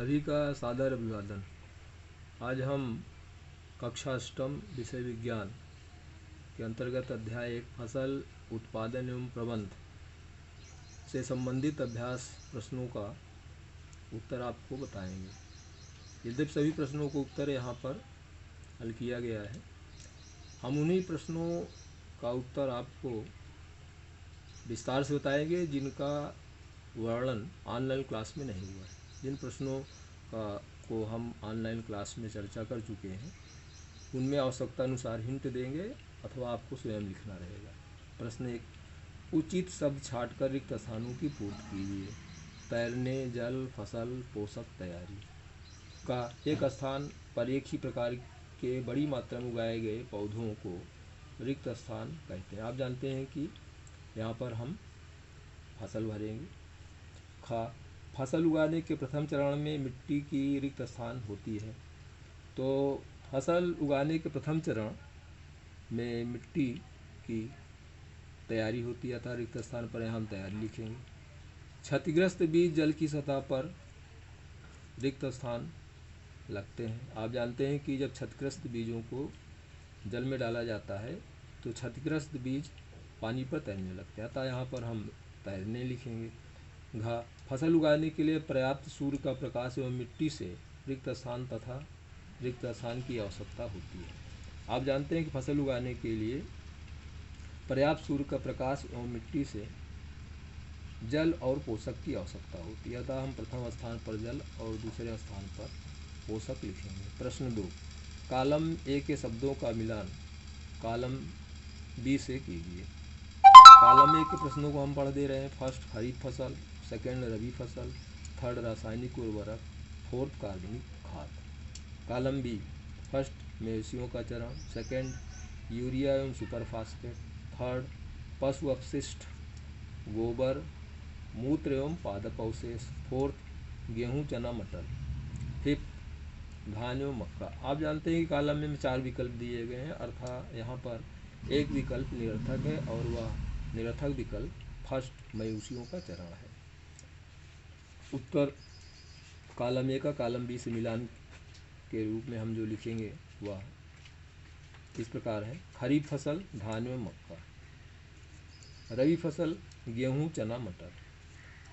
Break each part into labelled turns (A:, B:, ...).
A: सभी का सादर अभिवादन। आज हम कक्षा अष्टम विषय विज्ञान के अंतर्गत अध्याय 1 फसल उत्पादन एवं प्रबंध से संबंधित अभ्यास प्रश्नों का उत्तर आपको बताएंगे। यद्यपि सभी प्रश्नों को उत्तर यहाँ पर हल किया गया है, हम उन्हीं प्रश्नों का उत्तर आपको विस्तार से बताएंगे जिनका वर्णन ऑनलाइन क्लास में नहीं हुआ है। जिन प्रश्नों को हम ऑनलाइन क्लास में चर्चा कर चुके हैं उनमें आवश्यकता अनुसार हिंट देंगे अथवा आपको स्वयं लिखना रहेगा। प्रश्न 1, उचित शब्द छांटकर रिक्त स्थानों की पूर्ति कीजिए। तैरने, जल, फसल, पोषक, तैयारी का एक स्थान पर एक ही प्रकार के बड़ी मात्रा में उगाए गए पौधों को रिक्त स्थान कहते हैं। आप जानते हैं कि यहाँ पर हम फसल भरेंगे। खा, फसल उगाने के प्रथम चरण में मिट्टी की रिक्त स्थान होती है, तो फसल उगाने के प्रथम चरण में मिट्टी की तैयारी होती है, अतः रिक्त स्थान पर यहाँ हम तैयारी लिखेंगे। क्षतिग्रस्त बीज जल की सतह पर रिक्त स्थान लगते हैं। आप जानते हैं कि जब क्षतिग्रस्त बीजों को जल में डाला जाता है तो क्षतिग्रस्त बीज पानी पर तैरने लगते हैं, अतः यहाँ पर हम तैरने लिखेंगे। घा, फसल उगाने के लिए पर्याप्त सूर्य का प्रकाश एवं मिट्टी से रिक्त स्थान तथा रिक्त स्थान की आवश्यकता होती है। आप जानते हैं कि फसल उगाने के लिए पर्याप्त सूर्य का प्रकाश एवं मिट्टी से जल और पोषक की आवश्यकता होती है, अतः हम प्रथम स्थान पर जल और दूसरे स्थान पर पोषक लिखेंगे। प्रश्न 2, कॉलम ए के शब्दों का मिलान कॉलम बी से कीजिए। कॉलम ए के प्रश्नों को हम पढ़ दे रहे हैं। फर्स्ट खरीफ फसल, सेकेंड रबी फसल, थर्ड रासायनिक उर्वरक, फोर्थ कार्बनिक खाद। कॉलम बी, फर्स्ट मवेशियों का चरण, सेकेंड यूरिया एवं सुपर फास्फेट, थर्ड पशु अपशिष्ट, गोबर, मूत्र एवं पादप अवशेष, फोर्थ गेहूं, चना, मटर, फिफ्थ धान एवं मक्का। आप जानते हैं कि कॉलम में 4 विकल्प दिए गए हैं, अर्थात यहाँ पर एक विकल्प निरर्थक है और वह निरर्थक विकल्प फर्स्ट मवेशियों का चरण है। उत्तर कॉलम ए का कॉलम बी से मिलान के रूप में हम जो लिखेंगे वह इस प्रकार है। खरीफ फसल धान एवं मक्का, रबी फसल गेहूं, चना, मटर,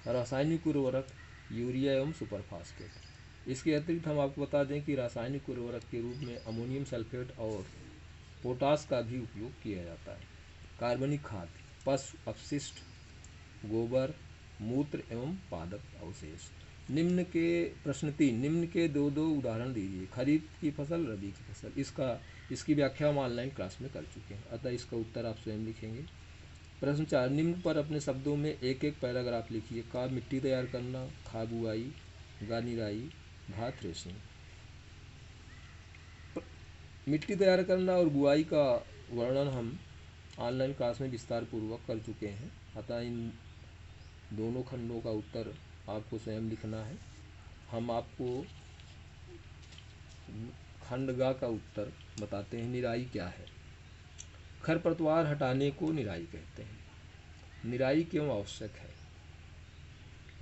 A: रासायनिक उर्वरक यूरिया एवं सुपर फास्फेट। इसके अतिरिक्त हम आपको बता दें कि रासायनिक उर्वरक के रूप में अमोनियम सल्फेट और पोटास का भी उपयोग किया जाता है। कार्बनिक खाद पशु अपशिष्ट, गोबर, मूत्र एवं पादप अवशेष। निम्न के प्रश्न 3, निम्न के दो उदाहरण दीजिए। खरीफ की फसल, रबी की फसल। इसकी व्याख्या हम ऑनलाइन क्लास में कर चुके हैं, अतः इसका उत्तर आप स्वयं लिखेंगे। प्रश्न 4, निम्न पर अपने शब्दों में एक एक पैराग्राफ लिखिए। का मिट्टी तैयार करना, खा बुआई, गा निराई, भा थ्रेसिंग। मिट्टी तैयार करना और बुआई का वर्णन हम ऑनलाइन क्लास में विस्तार पूर्वक कर चुके हैं, अतः इन दोनों खंडों का उत्तर आपको स्वयं लिखना है। हम आपको खंड गा का उत्तर बताते हैं। निराई क्या है? खरपतवार हटाने को निराई कहते हैं। निराई क्यों आवश्यक है?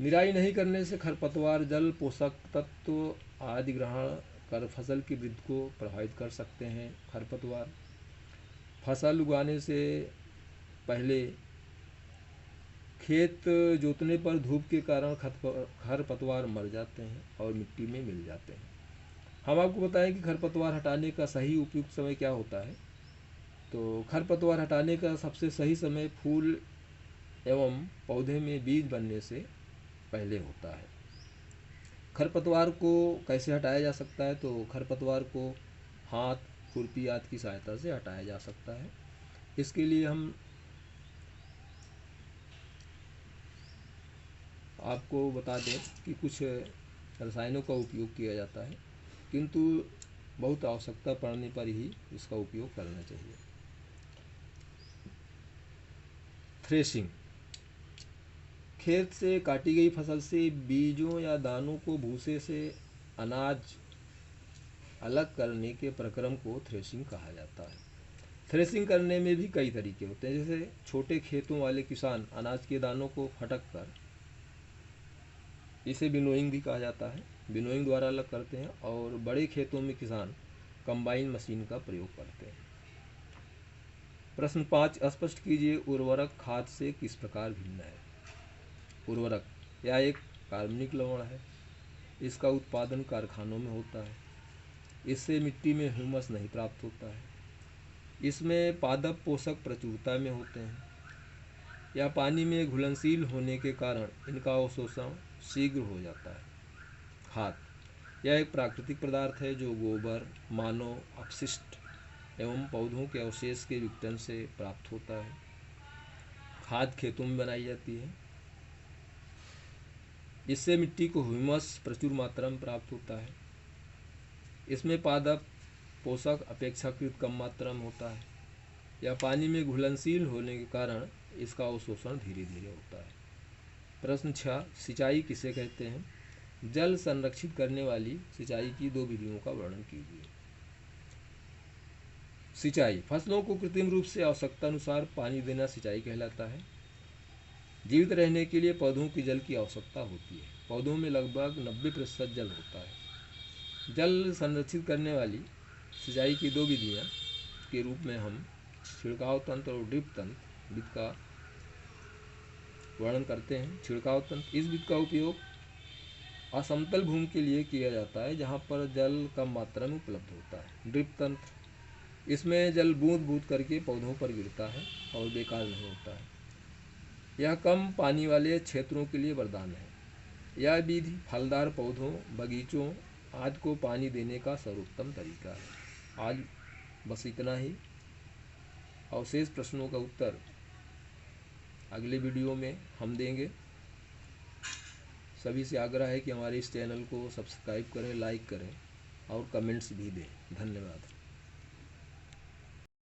A: निराई नहीं करने से खरपतवार जल, पोषक तत्व आदि ग्रहण कर फसल की वृद्धि को प्रभावित कर सकते हैं। खरपतवार फसल उगाने से पहले खेत जोतने पर धूप के कारण खरपतवार मर जाते हैं और मिट्टी में मिल जाते हैं। हम आपको बताएं कि खरपतवार हटाने का सही उपयुक्त समय क्या होता है। तो खरपतवार हटाने का सबसे सही समय फूल एवं पौधे में बीज बनने से पहले होता है। खरपतवार को कैसे हटाया जा सकता है? तो खरपतवार को हाथ, खुरपी आदि की सहायता से हटाया जा सकता है। इसके लिए हम आपको बता दें कि कुछ रसायनों का उपयोग किया जाता है, किंतु बहुत आवश्यकता पड़ने पर ही इसका उपयोग करना चाहिए। थ्रेशिंग, खेत से काटी गई फसल से बीजों या दानों को भूसे से अनाज अलग करने के प्रक्रम को थ्रेशिंग कहा जाता है। थ्रेशिंग करने में भी कई तरीके होते हैं, जैसे छोटे खेतों वाले किसान अनाज के दानों को फटक कर, इसे विनोइंग भी कहा जाता है। विनोइंग द्वारा अलग करते हैं, और बड़े खेतों में किसान कंबाइन मशीन का प्रयोग करते हैं। प्रश्न 5, स्पष्ट कीजिए उर्वरक खाद से किस प्रकार भिन्न है। उर्वरक यह एक कार्बनिक लवण है। इसका उत्पादन कारखानों में होता है। इससे मिट्टी में ह्यूमस नहीं प्राप्त होता है। इसमें पादप पोषक प्रचुरता में होते हैं। यह पानी में घुलनशील होने के कारण इनका अवशोषण शीघ्र हो जाता है। खाद यह एक प्राकृतिक पदार्थ है जो गोबर, मानव अपशिष्ट एवं पौधों के अवशेष के विघटन से प्राप्त होता है। खाद खेतों में बनाई जाती है। इससे मिट्टी को ह्यूमस प्रचुर मात्रा में प्राप्त होता है। इसमें पादप पोषक अपेक्षाकृत कम मात्रा में होता है। यह पानी में घुलनशील होने के कारण इसका अवशोषण धीरे धीरे होता है। प्रश्न 6, सिंचाई किसे कहते हैं। जल संरक्षित करने वाली सिंचाई की 2 विधियों का वर्णन कीजिए। सिंचाई फसलों को कृत्रिम रूप से आवश्यकता अनुसार पानी देना सिंचाई कहलाता है। जीवित रहने के लिए पौधों की जल की आवश्यकता होती है। पौधों में लगभग 90% जल होता है। जल संरक्षित करने वाली सिंचाई की 2 विधियां के रूप में हम छिड़काव तंत्र और ड्रिप तंत्र विधि का वर्णन करते हैं। छिड़काव तंत्र, इस विधि का उपयोग असमतल भूमि के लिए किया जाता है जहां पर जल कम मात्रा में उपलब्ध होता है। ड्रिप तंत्र, इसमें जल बूंद बूंद करके पौधों पर गिरता है और बेकार नहीं होता है। यह कम पानी वाले क्षेत्रों के लिए वरदान है। यह विधि फलदार पौधों, बगीचों आदि को पानी देने का सर्वोत्तम तरीका है। आज बस इतना ही। अवशेष प्रश्नों का उत्तर अगले वीडियो में हम देंगे। सभी से आग्रह है कि हमारे इस चैनल को सब्सक्राइब करें, लाइक करें और कमेंट्स भी दें। धन्यवाद।